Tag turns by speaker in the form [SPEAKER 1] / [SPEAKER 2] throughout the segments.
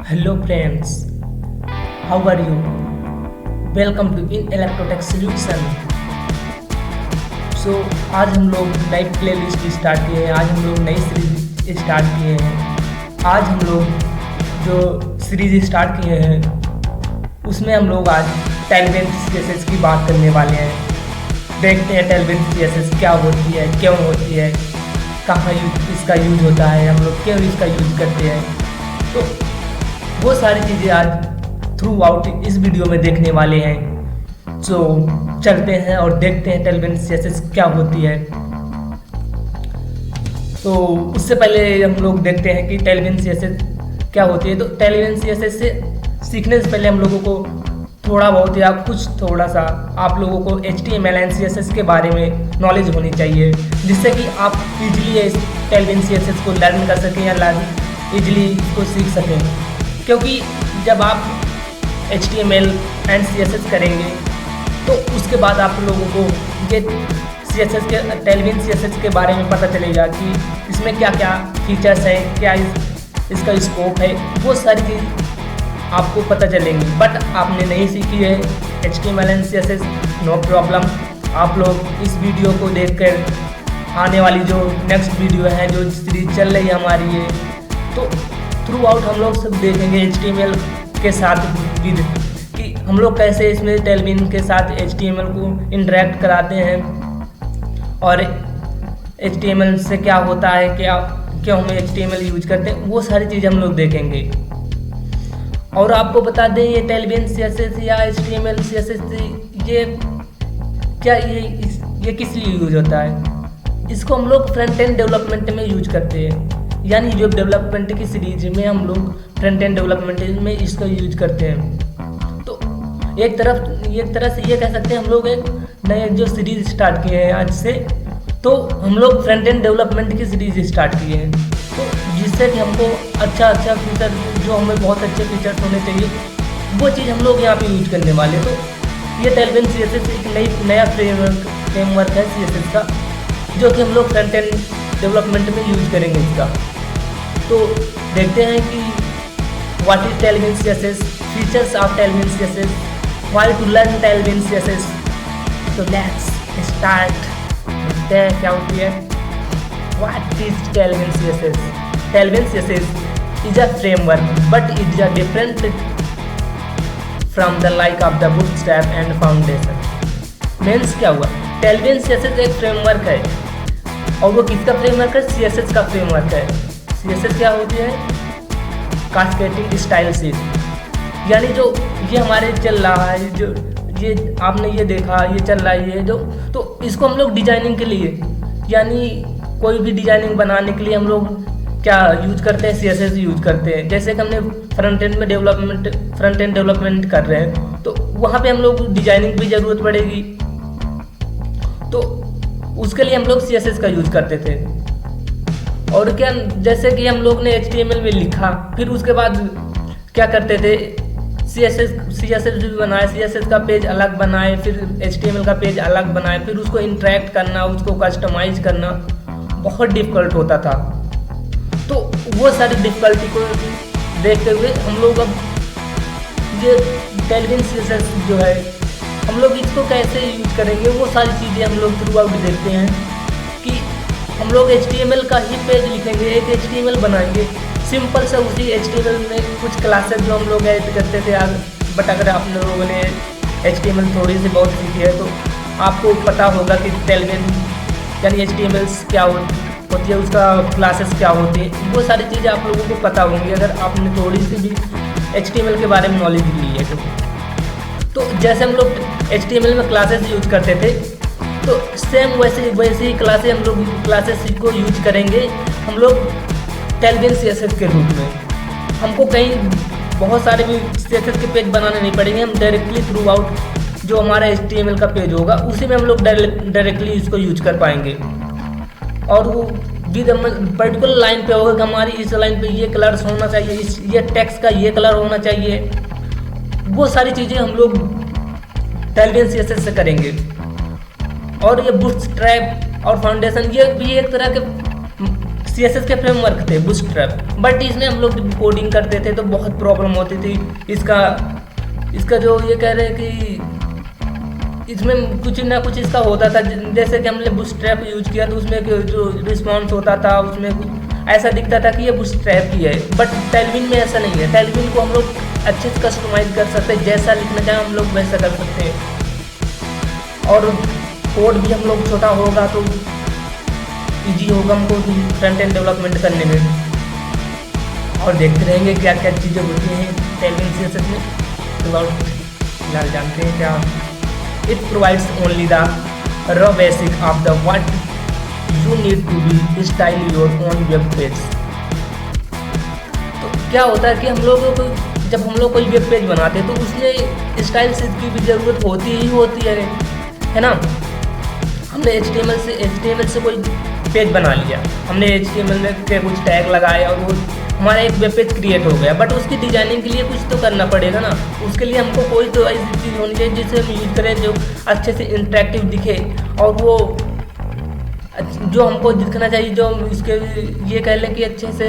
[SPEAKER 1] Hello friends, how are you? Welcome to In Electrotech Solution. So आज हम लोग नई प्लेलिस्ट स्टार्ट किए हैं। आज हम लोग नई सीरीज स्टार्ट किए हैं। आज हम लोग जो सीरीज स्टार्ट किए हैं उसमें हम लोग आज टेलविन सीएसएस की बात करने वाले हैं। देखते हैं टेलविन सीएसएस क्या होती है, क्यों होती है, कहाँ इसका यूज होता है, हम लोग क्यों इसका यूज करते हैं। तो वो सारी चीज़ें आज थ्रू आउट इस वीडियो में देखने वाले हैं। तो चलते हैं और देखते हैं टेलविन सीएसएस क्या होती है। तो उससे पहले हम लोग देखते हैं कि टेलविन सीएसएस क्या होती है। तो टेलविन सीएसएस से सीखने से पहले हम लोगों को थोड़ा बहुत या थोड़ा सा आप लोगों को HTML एंड CSS के बारे में नॉलेज होनी चाहिए, जिससे कि आप इजीली इस टेलविन सीएसएस को लर्न कर सकें या इजीली इसको सीख सकें। क्योंकि जब आप HTML एंड CSS करेंगे तो उसके बाद आप लोगों को ये CSS के टेलविन CSS के बारे में पता चलेगा कि इसमें क्या क्या फीचर्स हैं, क्या इसका स्कोप है, वो सारी चीज़ आपको पता चलेंगी। बट आपने नहीं सीखी है HTML and CSS, no problem. आप लोग इस वीडियो को देखकर आने वाली जो नेक्स्ट वीडियो है, जो सीरीज चल रही है हमारी ये, तो थ्रू आउट हम लोग सब देखेंगे HTML के साथ विद कि हम लोग कैसे इसमें टेलविन के साथ HTML को इंटरेक्ट कराते हैं और HTML से क्या होता है, क्यों हम HTML यूज करते हैं, वो सारी चीज़ हम लोग देखेंगे। और आपको बता दें ये टेलविन CSS या HTML CSS ये क्या ये किस लिए यूज होता है। इसको हम लोग फ्रंट एंड डेवलपमेंट में यूज करते हैं, यानी जो डेवलपमेंट की सीरीज में हम लोग फ्रंट एंड डेवलपमेंट में इसका यूज करते हैं। तो एक तरह से ये कह सकते हैं हम लोग एक नए जो सीरीज स्टार्ट किए हैं आज से, तो हम लोग फ्रंट एंड डेवलपमेंट की सीरीज स्टार्ट किए हैं। तो जिससे कि हमको अच्छा फीचर, जो हमें बहुत अच्छे फीचर्स होने चाहिए, वो चीज़ हम लोग यहाँ पे यूज करने वाले। तो ये टेलविन CSS एक नया फ्रेमवर्क है CSS का, जो कि हम लोग फ्रंट एंड डेवलपमेंट में यूज करेंगे इसका। तो देखते हैं कि what is Tailwind CSS, features of Tailwind CSS, why to learn Tailwind CSS। तो लेट्स स्टार्ट। देखते हैं क्या होती है। What is Tailwind CSS? Tailwind CSS is a framework but it is a different from the like of the Bootstrap and Foundation. Means क्या हुआ, Tailwind CSS एक framework है और वो किसका फ्रेमवर्क है? CSS का फ्रेमवर्क है। CSS क्या होती है? कास्केडिंग स्टाइल शीट, यानी जो ये हमारे चल रहा है, जो ये आपने ये देखा ये चल रहा है ये जो, तो इसको हम लोग डिजाइनिंग के लिए, यानी कोई भी डिजाइनिंग बनाने के लिए हम लोग क्या यूज करते हैं? CSS यूज करते हैं। जैसे कि हमने फ्रंट एंड डेवलपमेंट कर रहे हैं, तो वहाँ पे हम लोग डिजाइनिंग की ज़रूरत पड़ेगी, तो उसके लिए हम लोग CSS का यूज करते थे। और क्या, जैसे कि हम लोग ने HTML में लिखा, फिर उसके बाद क्या करते थे, CSS भी बनाए, CSS का पेज अलग बनाए, फिर HTML का पेज अलग बनाए, फिर उसको इंटरेक्ट करना, उसको कस्टमाइज करना बहुत डिफ़िकल्ट होता था। तो वो सारी डिफ़िकल्टी को देखते हुए हम लोग अब ये टेलविन CSS जो है, हम लोग इसको कैसे यूज करेंगे, वो सारी चीज़ें हम लोग थ्रू आउट देखते हैं कि हम लोग HTML का ही पेज लिखेंगे, एक HTML बनाएंगे सिंपल सा। उसी HTML में कुछ क्लासेस जो हम लोग ऐड करते थे, बट अगर आप लोगों ने HTML थोड़ी सी बहुत सीखी है तो आपको पता होगा कि टेलविन यानी HTML क्या होती है, उसका क्लासेस क्या होती है, वो सारी चीज़ें आप लोगों को पता होंगी अगर आपने थोड़ी सी भी HTML के बारे में नॉलेज ली है तो जैसे हम लोग HTML में क्लासेस यूज करते थे, तो सेम वैसे ही क्लासेस को यूज करेंगे हम लोग टेलविन CSS के रूप में। हमको कहीं बहुत सारे भी CSS के पेज बनाने नहीं पड़ेंगे, हम डायरेक्टली थ्रू आउट जो हमारा HTML का पेज होगा उसी में हम लोग डायरेक्टली इसको यूज कर पाएंगे। और वो विद पर्टिकुलर लाइन पे होगा कि हमारी इस लाइन पे ये कलर्स होना चाहिए, ये टेक्स्ट का ये कलर होना चाहिए, वो सारी चीज़ें हम लोग टेलविन CSS से करेंगे। और ये बूटस्ट्रैप और फाउंडेशन, ये भी एक तरह के CSS के फ्रेमवर्क थे बूटस्ट्रैप, बट इसमें हम लोग कोडिंग करते थे तो बहुत प्रॉब्लम होती थी। इसका जो ये कह रहे हैं कि इसमें कुछ ना कुछ इसका होता था, जैसे कि हमने बूटस्ट्रैप यूज किया तो उसमें जो रिस्पॉन्स होता था उसमें ऐसा दिखता था कि ये बूटस्ट्रैप ही है, बट टेलविन में ऐसा नहीं है। टेलविन को हम लोग अच्छे से कस्टमाइज कर सकते हैं, जैसा लिखना चाहें हम लोग वैसा कर सकते हैं। और कोड भी हम लोग छोटा होगा तो ईजी होगा हमको फ्रंट एंड डेवलपमेंट करने में। और देखते रहेंगे क्या क्या चीज़ें होती हैं टेलविन CSS में। फिलहाल जानते हैं क्या। It provides only the raw basic of the what you need to be style your own web page. तो क्या होता है कि हम लोगों को जब हम लोग कोई वेब पेज बनाते हैं तो उसमें स्टाइल की भी ज़रूरत होती है ना। हमने HTML से कोई पेज बना लिया, हमने HTML में के कुछ टैग लगाए और वो हमारा एक वेब पेज क्रिएट हो गया, बट उसकी डिजाइनिंग के लिए कुछ तो करना पड़ेगा ना। उसके लिए हमको कोई तो ऐसी चीज़ होनी चाहिए जिसे हम यूज करें जो अच्छे से इंटरेक्टिव दिखे, और वो जो हमको दिखना चाहिए, जो इसके ये कह लें कि अच्छे से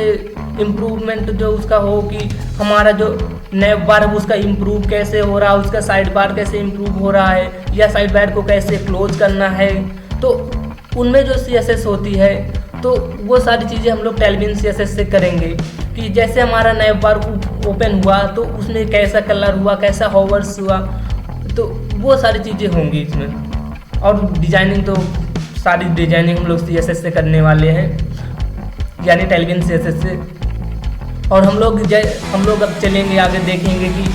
[SPEAKER 1] इम्प्रूवमेंट जो उसका हो, कि हमारा जो नैव बार है उसका इम्प्रूव कैसे हो रहा है, उसका साइड बार कैसे इम्प्रूव हो रहा है, या साइड बार को कैसे क्लोज करना है। तो उनमें जो CSS होती है तो वो सारी चीज़ें हम लोग टेलविन CSS से करेंगे, कि जैसे हमारा नैव बार ओपन हुआ तो उसमें कैसा कलर हुआ, कैसा होवर्स हुआ, तो वो सारी चीज़ें होंगी इसमें। और डिजाइनिंग तो सारी डिजाइनिंग हम लोग CSS से करने वाले हैं, यानी टेलविन CSS से। और हम लोग अब चलेंगे आगे, देखेंगे कि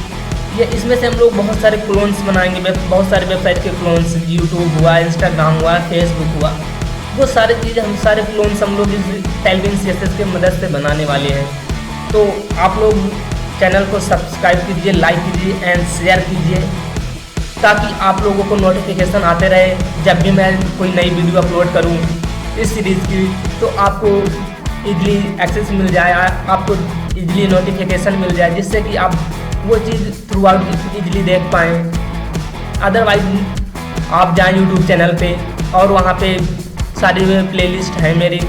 [SPEAKER 1] ये इसमें से हम लोग बहुत सारे क्लोन्स बनाएंगे, बहुत सारे वेबसाइट के क्लोन्स, यूट्यूब हुआ, इंस्टाग्राम हुआ, फेसबुक हुआ, वो सारी चीज़ें हम सारे क्लोन्स हम लोग इस टेलविन CSS के मदद से बनाने वाले हैं। तो आप लोग चैनल को सब्सक्राइब कीजिए, लाइक कीजिए एंड शेयर कीजिए, ताकि आप लोगों को नोटिफिकेशन आते रहे जब भी मैं कोई नई वीडियो अपलोड करूं इस सीरीज़ की, तो आपको इजली एक्सेस मिल जाए, आपको इजली नोटिफिकेशन मिल जाए, जिससे कि आप वो चीज़ थ्रू आउट इजली देख पाएँ। अदरवाइज आप जाएं यूट्यूब चैनल पे और वहाँ पे सारी प्लेलिस्ट है मेरी,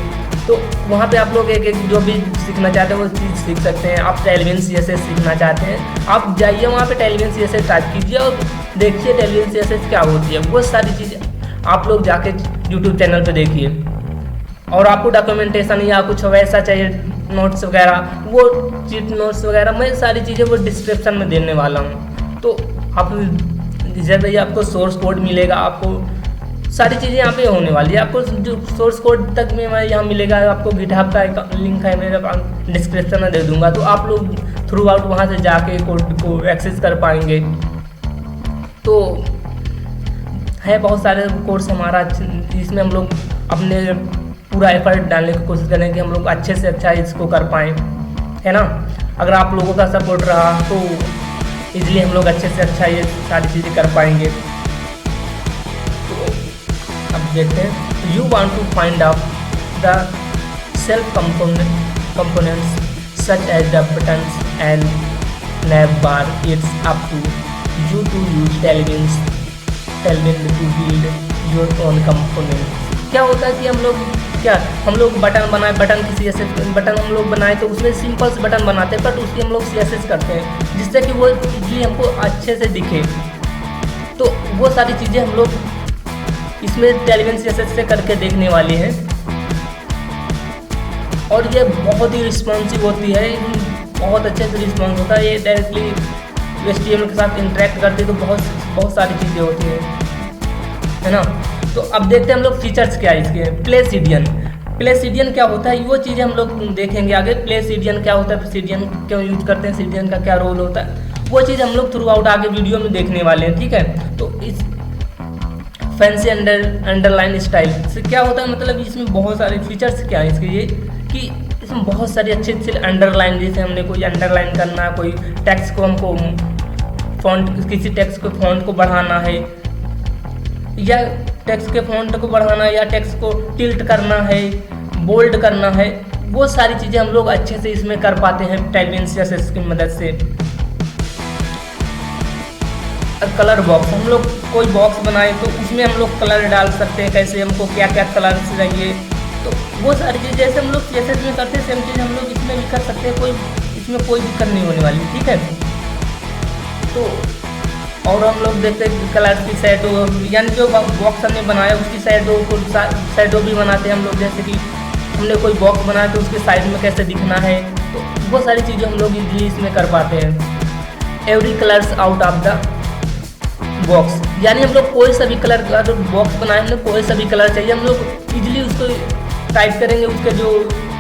[SPEAKER 1] तो वहाँ पे आप लोग एक जो भी सीखना चाहते हैं वो चीज़ सीख सकते हैं। आप टेलविन CSS सीखना चाहते हैं, आप जाइए वहाँ पे टेलविन CSS टाइप कीजिए और देखिए टेलविन CSS क्या होती है। वो सारी चीज़ें आप लोग जाके यूट्यूब चैनल पे देखिए। और आपको डॉक्यूमेंटेशन या कुछ वैसा चाहिए, नोट्स वगैरह, वो चीट नोट्स वगैरह, मैं सारी चीज़ें वो डिस्क्रिप्शन में देने वाला हूँ। तो आप जैसे आपको सोर्स कोड मिलेगा, आपको सारी चीज़ें यहाँ पे होने वाली है। आपको जो सोर्स कोड तक में मैं यहाँ मिलेगा, आपको गिटहब का लिंक है मेरे डिस्क्रिप्शन में दे दूँगा, तो आप लोग थ्रू आउट वहाँ से जाके कोड को एक्सेस कर पाएंगे। तो है बहुत सारे कोर्स हमारा, इसमें हम लोग अपने पूरा एफर्ट डालने की कोशिश करें कि हम लोग अच्छे से अच्छा इसको कर पाएँ, है ना। अगर आप लोगों का सपोर्ट रहा तो इजली हम लोग अच्छे से अच्छा ये सारी चीज़ें कर पाएंगे। तो अब देखते हैं, you want to find out the self components such as the buttons and nav bar, it's up to you to use Tailwind to build your own components। क्या होता है कि हम लोग बटन की CSS बटन हम लोग बनाए तो उसमें सिंपल से बटन बनाते हैं, बट उसकी हम लोग CSS करते हैं जिससे कि वो इजली हमको अच्छे से दिखे। तो वो सारी चीज़ें हम लोग इसमें टेलविन CSS से करके देखने वाले हैं, और ये बहुत ही रिस्पॉन्सिव होती है, बहुत अच्छे से रिस्पॉन्स होता है। ये डायरेक्टली HTML के साथ इंटरेक्ट करती है, तो बहुत सारी चीज़ें होती हैं, है ना। तो अब देखते हैं हम लोग फीचर्स क्या है इसके। प्लेसिडियन क्या होता है, वो चीज़ें हम लोग देखेंगे आगे। प्लेसिडियन क्या होता है, प्लेसिडियन क्यों यूज करते हैं, सिडियन का क्या रोल होता है, वो चीज़ हम लोग थ्रू आउट आगे वीडियो में देखने वाले हैं, ठीक है। तो इस फैंसी अंडरलाइन स्टाइल से क्या होता है, मतलब इसमें बहुत सारे फीचर्स क्या है इसके, ये कि इसमें बहुत सारी अच्छे अंडरलाइन, जैसे हमने कोई अंडरलाइन करना है, कोई टेक्स्ट को हमको फॉन्ट, किसी टेक्स्ट को फॉन्ट को बढ़ाना है, या टेक्स्ट के फॉन्ट को बढ़ाना है, या टेक्स्ट को टिल्ट करना है, बोल्ड करना है, वो सारी चीज़ें हम लोग अच्छे से इसमें कर पाते हैं टेलविन CSS की मदद से। कलर बॉक्स, हम लोग कोई बॉक्स बनाए तो उसमें हम लोग कलर डाल सकते हैं, कैसे हमको क्या क्या कलर चाहिए, तो वो सारी चीज़ जैसे हम लोग CSS में करते हैं सेम चीज़ हम लोग इसमें भी कर सकते हैं, इसमें कोई दिक्कत नहीं होने वाली, ठीक है। तो और हम लोग देखते हैं कलर्स की शैडो, यानी जो बॉक्स हमने बनाया उसकी शैडो भी बनाते हैं हम लोग। जैसे कि हमने कोई बॉक्स बनाया तो उसके साइड में कैसे दिखना है, तो वो सारी चीज़ें हम लोग इजीली इसमें कर पाते हैं। Every colours out of the box, यानी हम लोग कोई सा भी कलर का जो बॉक्स बनाए हमने कोई सा भी कलर चाहिए हम लोग इजीली उसको टाइप करेंगे। उसके जो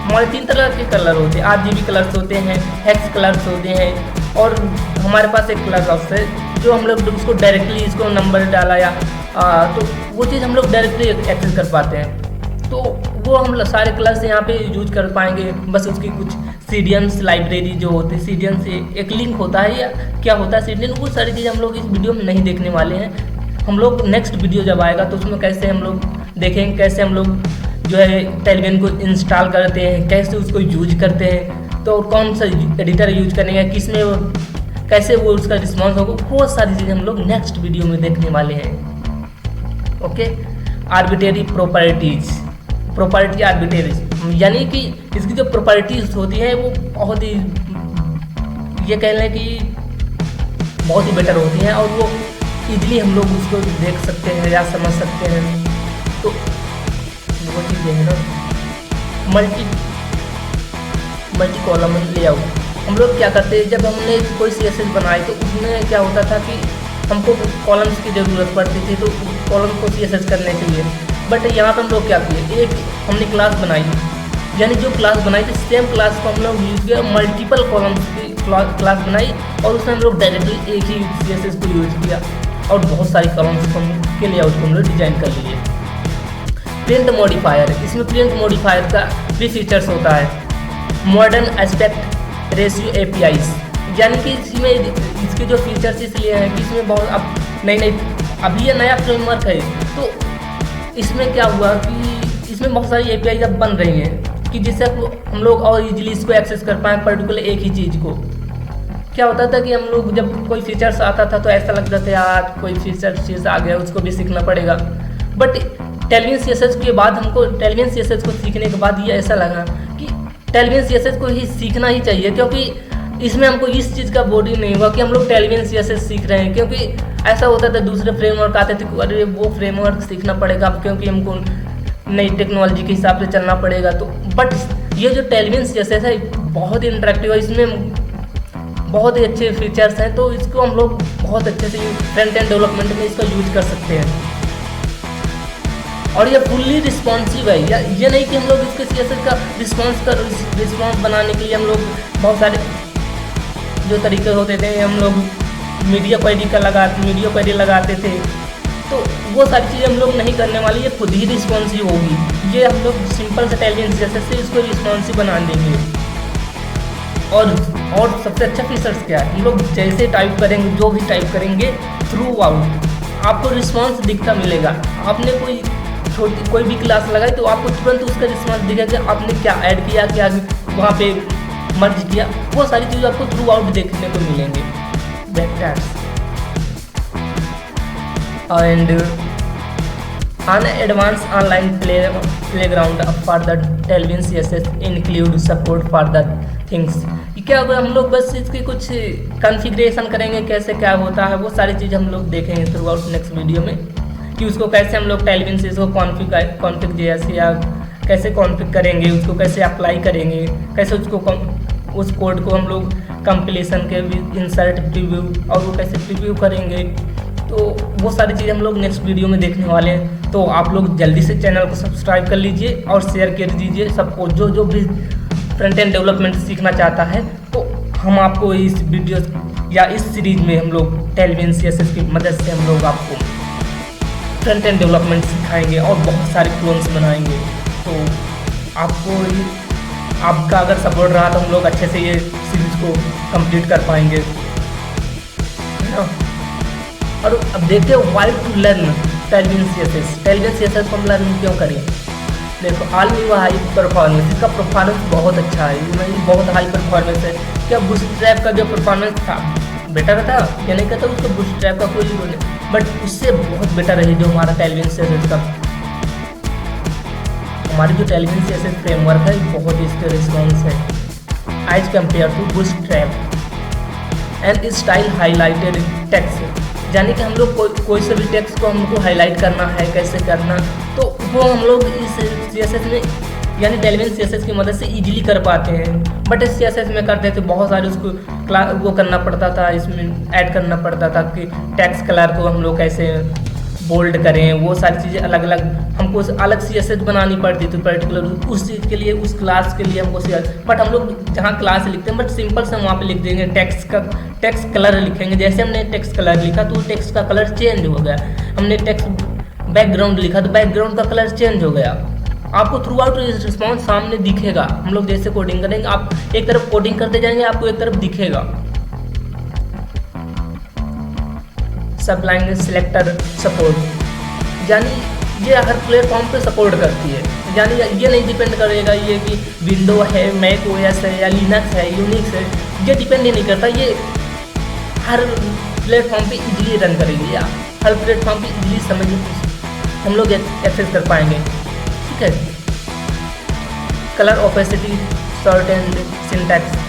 [SPEAKER 1] हमारे 3 तरह के कलर होते हैं, RGB कलर्स होते हैं, हेक्स कलर्स होते हैं, और हमारे पास एक कलर बॉक्स है जो हम लोग उसको डायरेक्टली इसको नंबर डाला या तो वो चीज़ हम लोग डायरेक्टली एक्सेस कर पाते हैं। तो वो हम सारे कलर्स यहाँ पे यूज कर पाएंगे। बस उसकी कुछ सीडियंस लाइब्रेरी जो होती है, सीडियन से एक लिंक होता है या क्या होता है सीडियन, वो सारी चीज़ हम लोग इस वीडियो में नहीं देखने वाले हैं। हम लोग नेक्स्ट वीडियो जब आएगा तो उसमें कैसे हम लोग देखेंगे कैसे हम लोग जो है टेलविन को इंस्टॉल करते हैं, कैसे उसको यूज करते हैं, तो कौन सा एडिटर यूज करेंगे, किस में कैसे वो उसका रिस्पॉन्स होगा, बहुत सारी चीज़ें हम लोग नेक्स्ट वीडियो में देखने वाले हैं। ओके, आर्बिट्रेरी प्रॉपर्टी आर्बिट्रेरी, यानी कि इसकी जो प्रॉपर्टीज होती है वो बहुत ही ये कह लें कि बहुत ही बेटर होती हैं और वो इजीली हम लोग उसको देख सकते हैं या समझ सकते हैं। तो वो चीज़ें हैं ना, मल्टी कॉलम लेआउट। हम लोग क्या करते हैं जब हमने कोई CSS बनाई तो उसमें क्या होता था कि हमको कॉलम्स की ज़रूरत पड़ती थी, तो कॉलम को CSS करने के लिए। बट यहाँ पर हम लोग क्या किए, एक हमने क्लास बनाई, यानी जो क्लास बनाई थी सेम क्लास को हम लोग यूज़ किया, मल्टीपल कॉलम्स की क्लास बनाई और उसमें हम लोग डायरेक्टली एक ही CSS को यूज़ किया और बहुत सारी कॉलम्स के लेआउट को हम लोग डिजाइन कर लिए। प्रिंट मॉडिफायर, इसमें प्रिंट मॉडिफायर का भी फीचर्स होता है। मॉडर्न एस्पेक्ट रेशियो APIs, यानी कि इसमें इसके जो फीचर्स इसलिए हैं कि इसमें बहुत अब अभी ये नया फ्रेमवर्क है, तो इसमें क्या हुआ कि इसमें बहुत सारी APIs अब बन रही हैं कि जिससे हम लोग और इजीली इसको एक्सेस कर पाएँ पर्टिकुलर एक ही चीज़ को। क्या होता था कि हम लोग जब कोई फीचर्स आता था तो ऐसा लगता था यार कोई फीचर चीज़ आ गया उसको भी सीखना पड़ेगा, बट टेलविन CSS के बाद हमको टेलविन CSS को सीखने के बाद ये ऐसा लगा कि टेलविन CSS को ही सीखना ही चाहिए, क्योंकि इसमें हमको इस चीज़ का बोरिंग नहीं हुआ कि हम लोग टेलविन CSS सीख रहे हैं। क्योंकि ऐसा होता था दूसरे फ्रेमवर्क आते थे, अरे वो फ्रेमवर्क सीखना पड़ेगा क्योंकि हमको नई टेक्नोलॉजी के हिसाब से चलना पड़ेगा। तो बट ये जो टेलविन CSS है बहुत ही इंटरेक्टिव है, इसमें बहुत ही अच्छे फीचर्स हैं, तो इसको हम लोग बहुत अच्छे से फ्रंट एंड डेवलपमेंट में इसका यूज कर सकते हैं। और ये फुल्ली रिस्पॉन्सिव है, या ये नहीं कि हम लोग इसके CSS का रिस्पॉन्स बनाने के लिए हम लोग बहुत सारे जो तरीके होते थे, हम लोग मीडिया क्वेरी लगाते थे, तो वो सारी चीज़ें हम लोग नहीं करने वाले, ये खुद ही रिस्पॉन्सिव होगी। ये हम लोग सिंपल से टेलविन CSS से इसको रिस्पॉन्सिव बना देंगे। और सबसे अच्छा फीचर्स क्या है, हम लोग जैसे टाइप करेंगे जो भी टाइप करेंगे थ्रू आउट आपको रिस्पॉन्स दिखता मिलेगा। आपने कोई भी क्लास लगाई तो आपको तुरंत उसका रिस्पॉन्स दिखेगा, आपने क्या ऐड किया, क्या वहाँ पे मर्ज किया, वो सारी चीज़ें आपको थ्रू आउट देखने को मिलेंगे। Vectors and an advanced online playground for the Tailwind CSS include support for the things। क्या होगा, हम लोग बस इसके कुछ कॉन्फ़िगरेशन करेंगे, कैसे क्या होता है वो सारी चीज़ हम लोग देखेंगे थ्रू आउट नेक्स्ट वीडियो में कि उसको कैसे हम लोग Tailwind CSS को कॉन्फ़िग जैसे या कैसे कॉन्फ़िग करेंगे, उसको कैसे अप्लाई करेंगे, कैसे उस कोड को हम लोग कंप्लीशन के इंसर्ट प्रीव्यू और वो कैसे प्रीव्यू करेंगे, तो वो सारी चीज़ें हम लोग नेक्स्ट वीडियो में देखने वाले हैं। तो आप लोग जल्दी से चैनल को सब्सक्राइब कर लीजिए और शेयर कर दीजिए सबको, जो भी फ्रंट एंड डेवलपमेंट सीखना चाहता है। तो हम आपको इस वीडियो या इस सीरीज़ में हम लोग Tailwind CSS की मदद से हम लोग आपको फ्रंट एंड डेवलपमेंट सिखाएंगे और बहुत सारे क्लोन्स बनाएंगे। तो आपका अगर सपोर्ट रहा तो हम लोग अच्छे से ये सीरीज़ को कंप्लीट कर पाएंगे, है ना। और अब देखते हैं why to learn Tailwind CSS को हम लर्न क्यों करें। देखो ऑल न्यू हाई परफॉर्मेंस, इसका परफॉर्मेंस बहुत अच्छा है, बहुत हाई परफॉर्मेंस है। क्या बूटस्ट्रैप का जो परफॉर्मेंस था बेटर था, क्या नहीं कहता उसको बूटस्ट्रैप का कोई वो नहीं, बट उससे बहुत बेटर है जो हमारा Tailwind CSS का हमारी जो टेलीविजन CSS फ्रेमवर्क है बहुत ही इसका रिस्पॉन्स है as compare to Bootstrap and style highlighted text. यानी कि हम लोग कोई से भी टेक्स्ट को हमको हाईलाइट करना है, कैसे करना, तो वो हम लोग इस CSS में यानी टेलीविजन CSS की मदद से इजीली कर पाते हैं। बट इस CSS में करते थे बहुत सारे उसको वो करना पड़ता था, इसमें ऐड करना पड़ता था कि टेक्स्ट कलर को हम लोग कैसे बोल्ड करें, वो सारी चीज़ें अलग अलग हमको अलग CSS बनानी पड़ती थी पर्टिकुलर उस चीज़ के लिए, उस क्लास के लिए हमको बट हम लोग जहाँ क्लास लिखते हैं बट सिंपल से हम वहाँ पे लिख देंगे टेक्स्ट कलर लिखेंगे। जैसे हमने टेक्स्ट कलर लिखा तो टेक्स्ट का कलर चेंज हो गया, हमने टेक्स्ट बैकग्राउंड लिखा तो बैकग्राउंड का कलर चेंज हो गया। आपको थ्रू आउट रिस्पॉन्स सामने दिखेगा। हम लोग जैसे कोडिंग करेंगे, आप एक तरफ कोडिंग करते जाएंगे, आपको एक तरफ दिखेगा। सब लैंग्वेज सिलेक्टर सपोर्ट, यानी ये हर प्लेटफॉर्म पे सपोर्ट करती है। यानी ये नहीं डिपेंड करेगा ये कि विंडो है, मैक OS है या लिनक्स है, यूनिक्स है, ये डिपेंड ही नहीं करता। ये हर प्लेटफॉर्म पे इजीली रन करेगी, या हर प्लेटफॉर्म पे इजीली समझ हम लोग एक्सेस कर पाएंगे। ठीक है। Colour opacity short and syntax,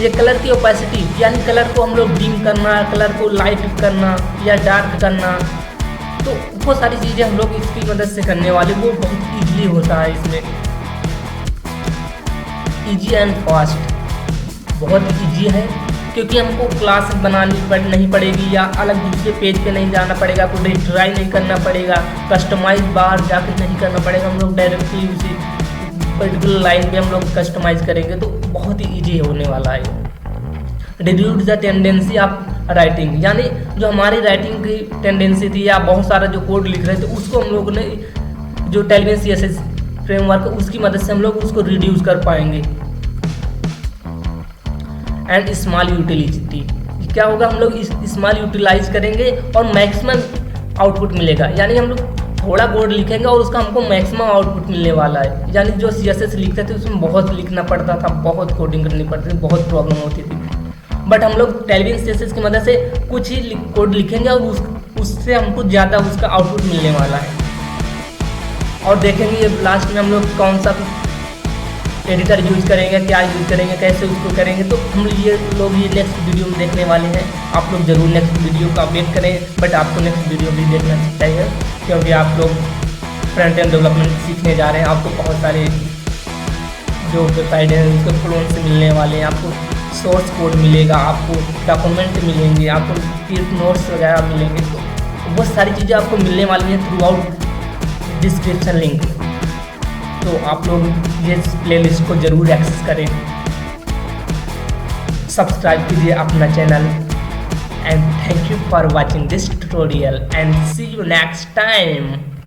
[SPEAKER 1] ये कलर की ओपेसिटी यानी कलर को हम लोग डिम करना, कलर को लाइट करना या डार्क करना, तो वो सारी चीज़ें हम लोग इसकी मदद से करने वाले, वो बहुत इजीली होता है इसमें। इजी एंड फास्ट, बहुत इजी है क्योंकि हमको क्लास बनानी नहीं पड़ेगी या अलग दूसरे पेज पे नहीं जाना पड़ेगा, आपको रिट्राई नहीं करना पड़ेगा, कस्टमाइज बाहर जाकर नहीं करना पड़ेगा। हम लोग डायरेक्टली उसी पर्टिकुलर लाइन पे हम लोग कस्टमाइज करेंगे, तो बहुत ही ईजी होने वाला है। Reduce the tendency of writing, यानी जो हमारी राइटिंग की टेंडेंसी थी या बहुत सारा जो कोड लिख रहे थे उसको हम लोग ने जो टेलीविजन CSS फ्रेमवर्क उसकी मदद से हम लोग उसको रिड्यूस कर पाएंगे। एंड स्मॉल यूटिलिटी, क्या होगा, हम लोग स्मॉल यूटिलाइज करेंगे और मैक्सिमम आउटपुट मिलेगा। यानी हम लोग थोड़ा कोड लिखेंगे और उसका हमको मैक्सिमम आउटपुट मिलने वाला है। यानी जो CSS लिखते थे उसमें बहुत लिखना पड़ता था, बहुत कोडिंग करनी पड़ती थी, बहुत प्रॉब्लम होती थी। बट हम लोग टेलीविजन CSS की मदद से कुछ ही कोड लिखेंगे और उससे हमको ज़्यादा उसका आउटपुट मिलने वाला है। और देखेंगे लास्ट में हम लोग कौन सा एडिटर यूज करेंगे, क्या यूज करेंगे, कैसे उसको करेंगे, तो हम ये लोग ये नेक्स्ट वीडियो में देखने वाले हैं। आप लोग ज़रूर नेक्स्ट वीडियो का वेट करें, बट आपको नेक्स्ट वीडियो भी देखना चाहिए क्योंकि आप लोग फ्रंट एंड डेवलपमेंट सीखने जा रहे हैं। आपको बहुत सारे जो वेबसाइट है उसके क्लोन से मिलने वाले हैं, आपको सोर्स कोड मिलेगा, आपको डॉक्यूमेंट मिलेंगे, आपको नोट्स वगैरह मिलेंगे, तो बहुत सारी चीज़ें आपको मिलने वाली हैं थ्रू आउट डिस्क्रिप्शन लिंक। तो आप लोग ये प्लेलिस्ट को ज़रूर एक्सेस करें, सब्सक्राइब कीजिए अपना channel. And thank you for watching this tutorial and see you next time.